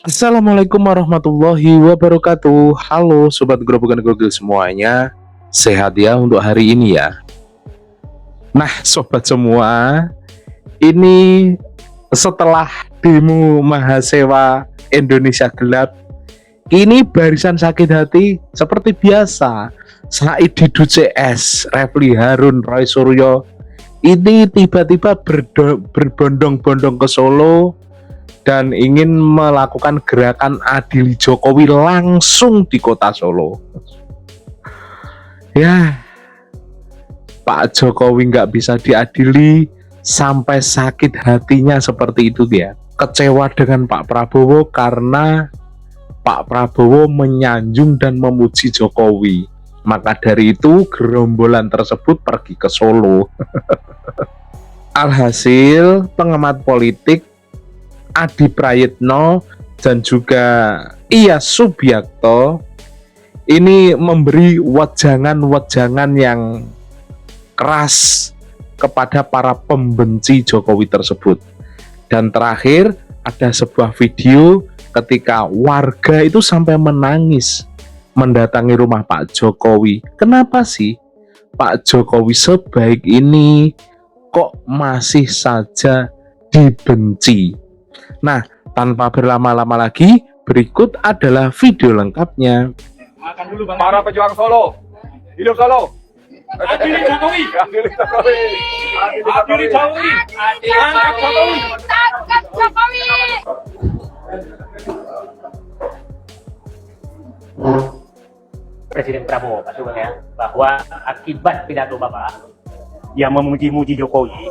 Assalamualaikum warahmatullahi wabarakatuh. Halo Sobat Gerobokan Gokil semuanya. Sehat ya untuk hari ini ya. Nah Sobat semua, ini setelah demo Mahasiswa Indonesia Gelap, kini barisan sakit hati seperti biasa. Said Didu CS, Refli Harun, Roy Suryo, ini tiba-tiba berbondong-bondong ke Solo dan ingin melakukan gerakan adili Jokowi langsung di kota Solo. Ya, Pak Jokowi nggak bisa diadili sampai sakit hatinya seperti itu dia. Kecewa dengan Pak Prabowo karena Pak Prabowo menyanjung dan memuji Jokowi. Maka dari itu gerombolan tersebut pergi ke Solo. Alhasil pengamat politik Adi Prayitno dan juga Iyas Subiakto ini memberi wejangan-wejangan yang keras kepada para pembenci Jokowi tersebut. Dan terakhir ada sebuah video ketika warga itu sampai menangis mendatangi rumah Pak Jokowi. Kenapa sih Pak Jokowi sebaik ini kok masih saja dibenci? Nah, tanpa berlama-lama lagi, berikut adalah video lengkapnya. Makan dulu Bang. Para pejuang Solo, hidup Solo. Adili Jokowi. Adili Jokowi. Adili Jokowi. Angkat Jokowi. Angkat Jokowi. Presiden Prabowo, Pak Sugeng ya, bahwa akibat pidato Bapak yang memuji-muji Jokowi,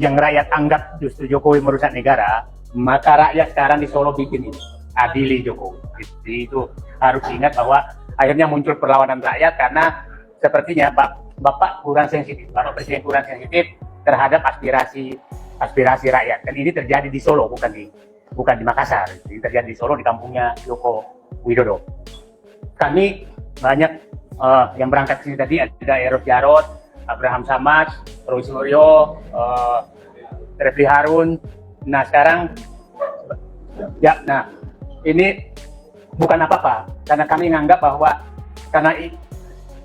yang rakyat anggap justru Jokowi merusak negara, maka rakyat sekarang di Solo bikin ini, adili Jokowi. Jadi itu harus diingat bahwa akhirnya muncul perlawanan rakyat karena sepertinya Bapak kurang sensitif, Bapak Presiden kurang sensitif terhadap aspirasi rakyat. Dan ini terjadi di Solo, bukan di Makassar. Ini terjadi di Solo, di kampungnya Joko Widodo. Kami banyak yang berangkat sini tadi, ada Eros Jarot, Abraham Samad, Roy Suryo, Refli Harun. Nah sekarang, ya, nah ini bukan apa-apa, karena kami menganggap bahwa karena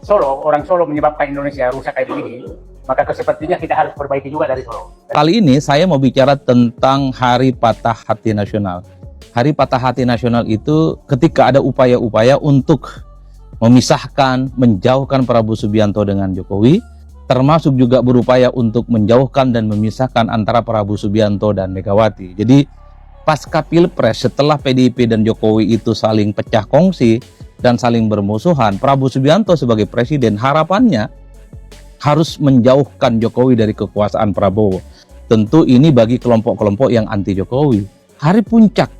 Solo, orang Solo menyebabkan Indonesia rusak kayak begini, maka sepertinya kita harus perbaiki juga dari Solo. Kali ini saya mau bicara tentang Hari Patah Hati Nasional. Hari Patah Hati Nasional itu ketika ada upaya-upaya untuk memisahkan, menjauhkan Prabowo Subianto dengan Jokowi, termasuk juga berupaya untuk menjauhkan dan memisahkan antara Prabowo Subianto dan Megawati. Jadi pasca Pilpres setelah PDIP dan Jokowi itu saling pecah kongsi dan saling bermusuhan, Prabowo Subianto sebagai presiden harapannya harus menjauhkan Jokowi dari kekuasaan Prabowo. Tentu ini bagi kelompok-kelompok yang anti Jokowi. Hari puncak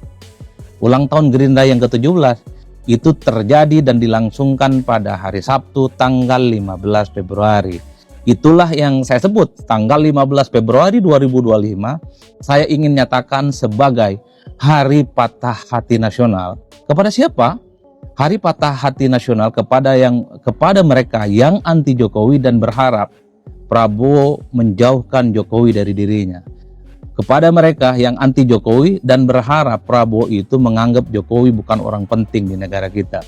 ulang tahun Gerindra yang ke-17 itu terjadi dan dilangsungkan pada hari Sabtu tanggal 15 Februari. Itulah yang saya sebut tanggal 15 Februari 2025 saya ingin nyatakan sebagai Hari Patah Hati Nasional. Kepada siapa? Hari Patah Hati Nasional kepada mereka yang anti Jokowi dan berharap Prabowo menjauhkan Jokowi dari dirinya. Kepada mereka yang anti Jokowi dan berharap Prabowo itu menganggap Jokowi bukan orang penting di negara kita.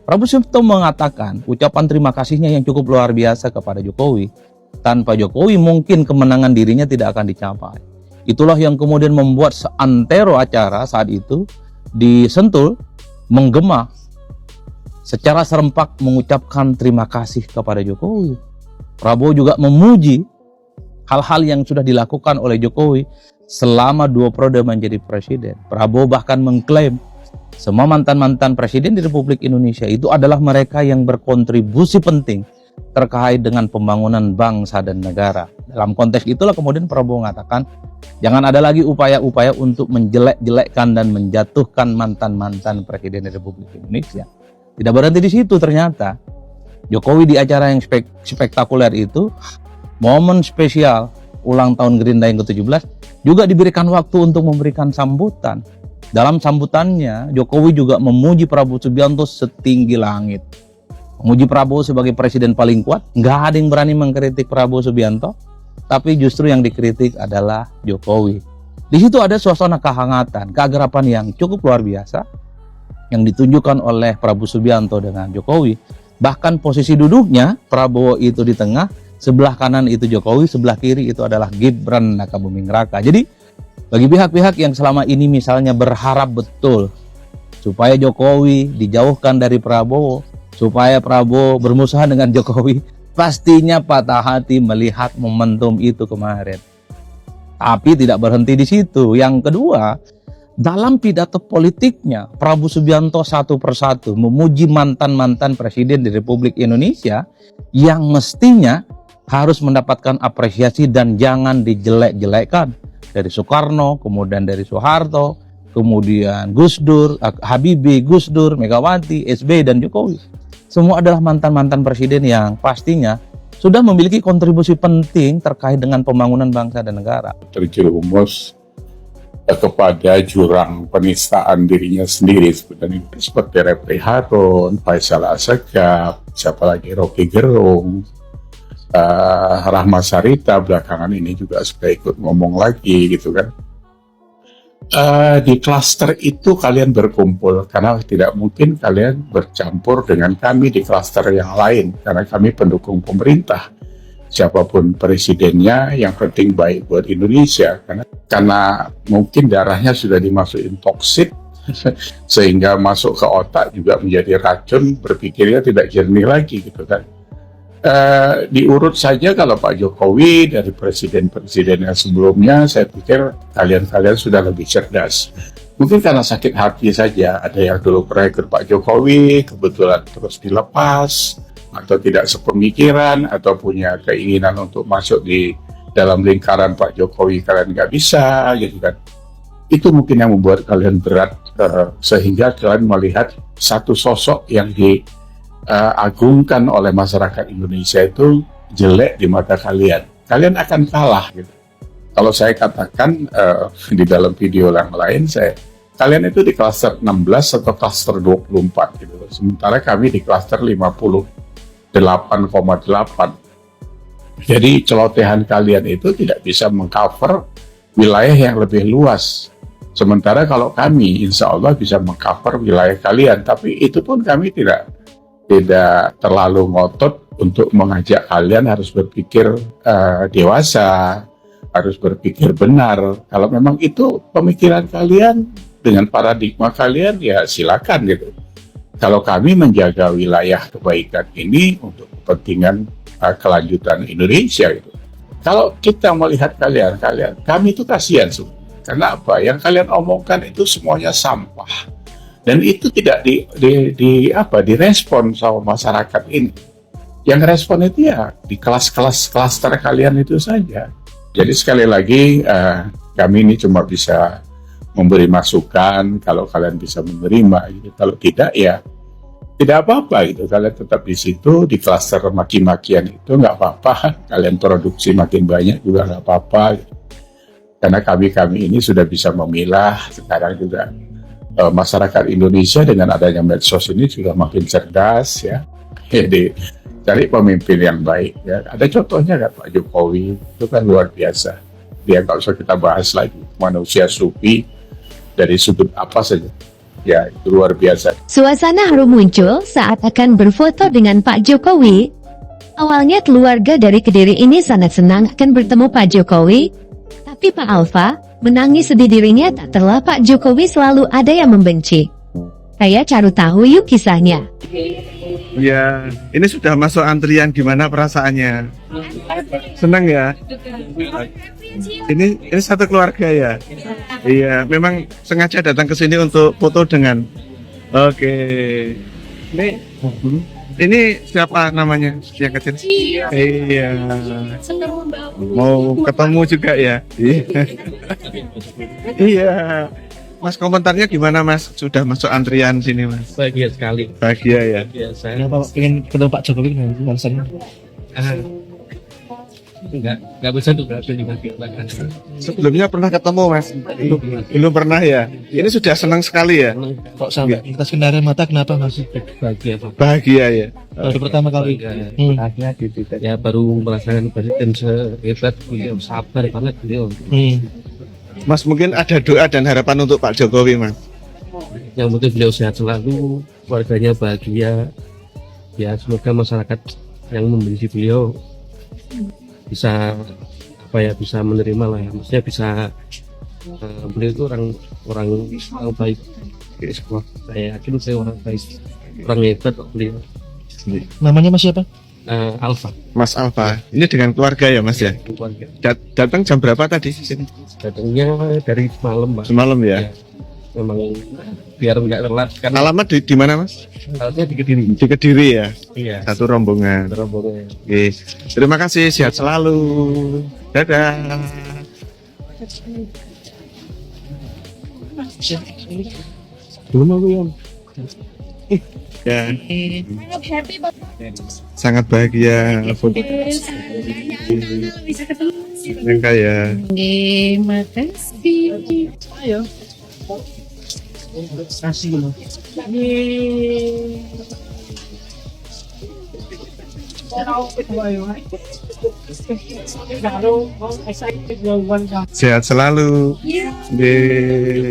Prabowo Subianto mengatakan ucapan terima kasihnya yang cukup luar biasa kepada Jokowi. Tanpa Jokowi mungkin kemenangan dirinya tidak akan dicapai. Itulah yang kemudian membuat seantero acara saat itu di Sentul menggema secara serempak mengucapkan terima kasih kepada Jokowi. Prabowo juga memuji hal-hal yang sudah dilakukan oleh Jokowi selama 2 periode menjadi presiden. Prabowo bahkan mengklaim semua mantan-mantan presiden di Republik Indonesia itu adalah mereka yang berkontribusi penting terkait dengan pembangunan bangsa dan negara. Dalam konteks itulah kemudian Prabowo mengatakan jangan ada lagi upaya-upaya untuk menjelek-jelekkan dan menjatuhkan mantan-mantan presiden di Republik Indonesia. Tidak berhenti di situ ternyata. Jokowi di acara yang spektakuler itu, momen spesial ulang tahun Gerindra yang ke-17 juga diberikan waktu untuk memberikan sambutan. Dalam sambutannya, Jokowi juga memuji Prabowo Subianto setinggi langit. Memuji Prabowo sebagai presiden paling kuat, nggak ada yang berani mengkritik Prabowo Subianto, tapi justru yang dikritik adalah Jokowi. Di situ ada suasana kehangatan, keakraban yang cukup luar biasa yang ditunjukkan oleh Prabowo Subianto dengan Jokowi. Bahkan posisi duduknya Prabowo itu di tengah, sebelah kanan itu Jokowi, sebelah kiri itu adalah Gibran Rakabuming Raka. Jadi bagi pihak-pihak yang selama ini misalnya berharap betul supaya Jokowi dijauhkan dari Prabowo, supaya Prabowo bermusuhan dengan Jokowi, pastinya patah hati melihat momentum itu kemarin. Tapi tidak berhenti di situ. Yang kedua, dalam pidato politiknya, Prabowo Subianto satu persatu memuji mantan-mantan presiden di Republik Indonesia yang mestinya harus mendapatkan apresiasi dan jangan dijelek-jelekkan. Dari Soekarno, kemudian dari Soeharto, kemudian Gus Dur, Habibie, Gus Dur, Megawati, SBY, dan Jokowi. Semua adalah mantan-mantan presiden yang pastinya sudah memiliki kontribusi penting terkait dengan pembangunan bangsa dan negara. Terjerumus kepada jurang penistaan dirinya sendiri sebenarnya, seperti Refli Harun, Faisal Assegaf, siapa lagi, Rocky Gerung, Rahma Sarita belakangan ini juga sudah ikut ngomong lagi gitu kan. Di klaster itu kalian berkumpul karena tidak mungkin kalian bercampur dengan kami di klaster yang lain karena kami pendukung pemerintah. Siapapun presidennya, yang penting baik buat Indonesia. Karena mungkin darahnya sudah dimasukin toksit, sehingga masuk ke otak juga menjadi racun, berpikirnya tidak jernih lagi gitu kan. Diurut saja kalau Pak Jokowi dari presiden-presiden yang sebelumnya, saya pikir kalian sudah lebih cerdas. Mungkin karena sakit hati saja, ada yang dulu pernah ikut Pak Jokowi, kebetulan terus dilepas, atau tidak sepemikiran, atau punya keinginan untuk masuk di dalam lingkaran Pak Jokowi, kalian nggak bisa, gitu kan. Itu mungkin yang membuat kalian berat, sehingga kalian melihat satu sosok yang diagungkan oleh masyarakat Indonesia itu jelek di mata kalian. Kalian akan kalah, gitu. Kalau saya katakan di dalam video yang lain, kalian itu di klaster 16 atau klaster 24, gitu. Sementara kami di klaster 58,8. Jadi celotehan kalian itu tidak bisa mengcover wilayah yang lebih luas. Sementara kalau kami insya Allah bisa mengcover wilayah kalian, tapi itu pun kami tidak terlalu ngotot untuk mengajak kalian harus berpikir dewasa, harus berpikir benar. Kalau memang itu pemikiran kalian dengan paradigma kalian, ya silakan gitu. Kalau kami menjaga wilayah kebaikan ini untuk kepentingan kelanjutan Indonesia gitu. Kalau kita melihat kami itu kasihan sebenarnya. Karena apa? Yang kalian omongkan itu semuanya sampah. Dan itu tidak direspon sama masyarakat ini. Yang respon itu ya di kelas-kelas klaster kalian itu saja. Jadi sekali lagi kami ini cuma bisa memberi masukan kalau kalian bisa menerima gitu. Kalau tidak ya tidak apa-apa gitu. Kalian tetap di situ di klaster maki-makian itu nggak apa-apa. Kalian produksi makin banyak juga nggak apa-apa gitu. Karena kami ini sudah bisa memilah. Sekarang juga masyarakat Indonesia dengan adanya medsos ini sudah makin cerdas ya. Jadi cari pemimpin yang baik ya. Ada contohnya kan Pak Jokowi, itu kan luar biasa. Dia nggak usah kita bahas lagi, manusia sufi dari sudut apa saja. Ya, itu luar biasa. Suasana haru muncul saat akan berfoto dengan Pak Jokowi. Awalnya keluarga dari Kediri ini sangat senang akan bertemu Pak Jokowi. Tapi Pak Alfa menangis sedih dirinya tak terlah Pak Jokowi selalu ada yang membenci. Saya cari tahu yuk kisahnya. Ya, ini sudah masuk antrian, gimana perasaannya? Senang ya? Ini satu keluarga ya? Iya, memang sengaja datang ke sini untuk foto dengan. Oke. Ini siapa namanya yang kecil? Iya. Mau ketemu juga ya? Iya. Mas, komentarnya gimana Mas? Sudah masuk antrian sini Mas? Bahagia sekali. Bahagia ya? Saya Kenapa pengen ketemu Pak Jokowi dengan alasannya? nggak bisa tuh berarti juga. Sebelumnya pernah ketemu Mas? Belum pernah ya? Ini sudah senang sekali ya? Kok sampai kita kendaraan mata kenapa Mas? Bahagia tuh. Bahagia ya? Baru pertama kali. Bahagia gitu. Ya baru merasakan presiden sehebat beliau, sabar banget beliau. Mas mungkin ada doa dan harapan untuk Pak Jokowi, Mas. Yang penting beliau sehat selalu, warganya bahagia. Ya semoga masyarakat yang membenci beliau bisa bisa menerima lah ya. Maksudnya bisa beliau itu orang baik. Saya yakin saya orang baik, orang hebat kok beliau. Namanya Mas siapa? Alfa. Mas Alfa. Ini dengan keluarga ya, Mas ya? Keluarga. Datang jam berapa tadi? Datangnya dari semalam, Pak. Semalam ya. Memang biar nggak telat kan. Alamat di mana, Mas? Alamatnya di Kediri. Di Kediri ya. Iya. Satu rombongan. Rombongan. Oke. Terima kasih, sehat selalu. Dadah. Belum aku yang. Ya, Happy banget. sangat bahagia. Bisa ketemu. Yang kaya. Terima kasih. Ayo. Kasih loh. Sehat selalu. Yeay.